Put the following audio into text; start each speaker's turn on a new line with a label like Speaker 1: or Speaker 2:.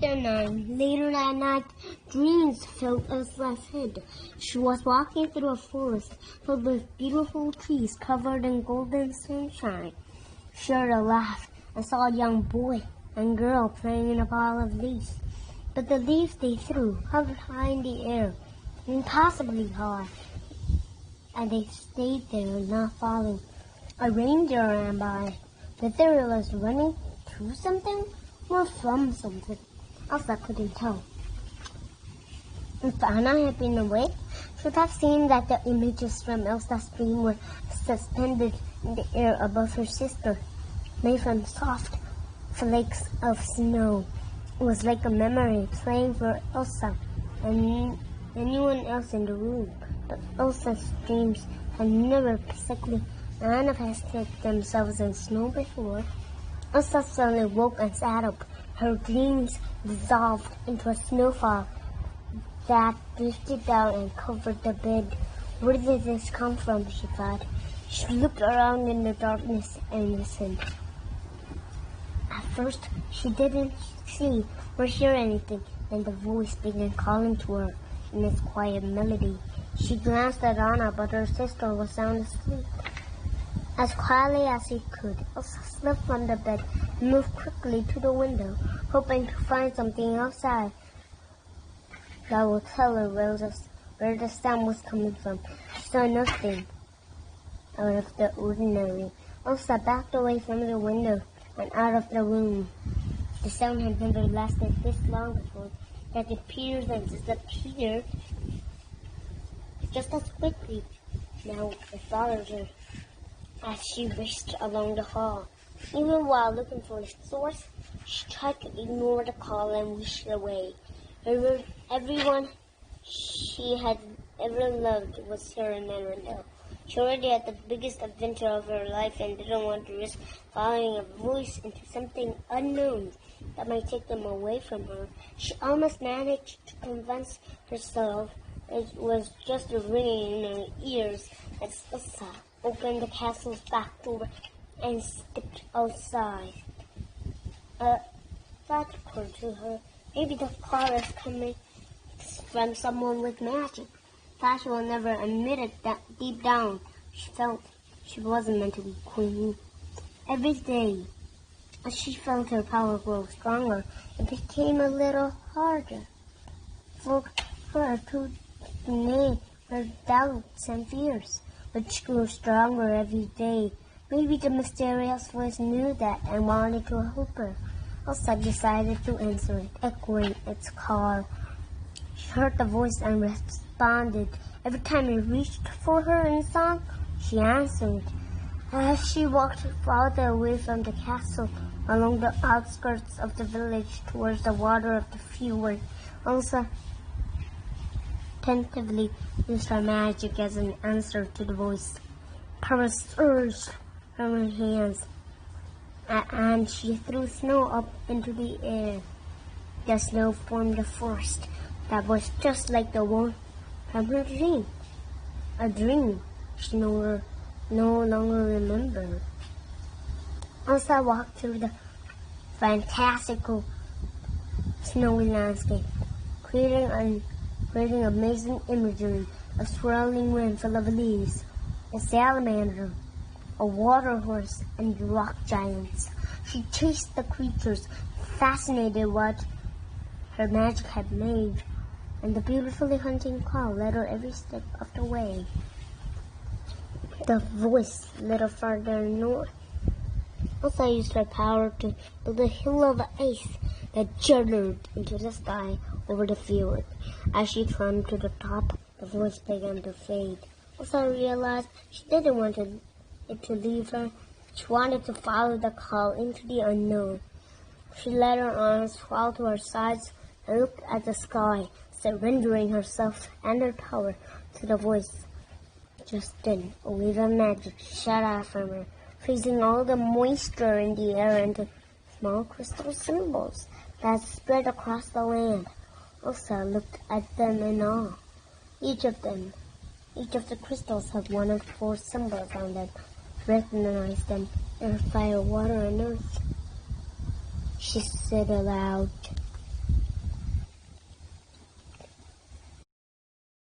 Speaker 1: Chapter 9. Later that night, dreams filled Ursula's head. She was walking through a forest filled with beautiful trees covered in golden sunshine. She heard a laugh and saw a young boy and girl playing in a pile of leaves. But the leaves they threw hovered high in the air, impossibly high, and they stayed there, not falling. A reindeer ran by. Whether it was running to something or from something, Elsa couldn't tell. If Anna had been awake, she would have seen that the images from Elsa's dream were suspended in the air above her sister, made from soft flakes of snow. It was like a memory playing for Elsa and anyone else in the room, but Elsa's dreams had never physically manifested themselves in snow before. Elsa suddenly woke and sat up. Her dreams dissolved into a snowfall that drifted down and covered the bed. Where did this come from, she thought. She looked around in the darkness and listened. At first, she didn't see or hear anything, then the voice began calling to her in its quiet melody. She glanced at Anna, but her sister was sound asleep. As quietly as she could, Elsa slipped from the bed and moved quickly to the window, hoping to find something outside that would tell her where the sound was coming from. She saw nothing out of the ordinary. Elsa backed away from the window and out of the room. The sound had never lasted this long before. It appeared and disappeared just as quickly. Now it followed her as she whisked along the hall. Even while looking for its source, she tried to ignore the call and wish away. Everyone she had ever loved was here in Arendelle. She already had the biggest adventure of her life and didn't want to risk following a voice into something unknown that might take them away from her. She almost managed to convince herself it was just a ringing in her ears as Elsa opened the castle's back door and stepped outside. A thought occurred to her. Maybe the call is coming from someone with magic. Fasha will never admit it that deep down she felt she wasn't meant to be queen. Every day, as she felt her power grow stronger, it became a little harder for her to deny her doubts and fears, which grew stronger every day. Maybe the mysterious voice knew that and wanted to help her. Elsa decided to answer it, echoing its call. She heard the voice and responded. Every time it reached for her in song, she answered. As she walked farther away from the castle, along the outskirts of the village towards the water of the fjord, Elsa tentatively used her magic as an answer to the voice. Power surged from her hands, and she threw snow up into the air. The snow formed a forest that was just like the one from her dream. A dream she no longer remembered. Elsa walked through the fantastical snowy landscape, creating amazing imagery, a swirling wind full of leaves, a salamander, a water horse, and rock giants. She chased the creatures, fascinated what her magic had made, and the beautifully hunting call led her every step of the way. The voice led her farther north. Elsa used her power to build a hill of ice that jutted into the sky over the field. As she climbed to the top, the voice began to fade. Elsa realized she didn't want it to leave her. She wanted to follow the call into the unknown. She let her arms fall to her sides and looked at the sky, surrendering herself and her power to the voice. Just then, a wave of magic shot out from her, freezing all the moisture in the air into small crystal symbols that spread across the land. Elsa looked at them in awe. Each of the crystals had one of 4 symbols on them. Recognized them: air, fire, water, and earth. She said aloud,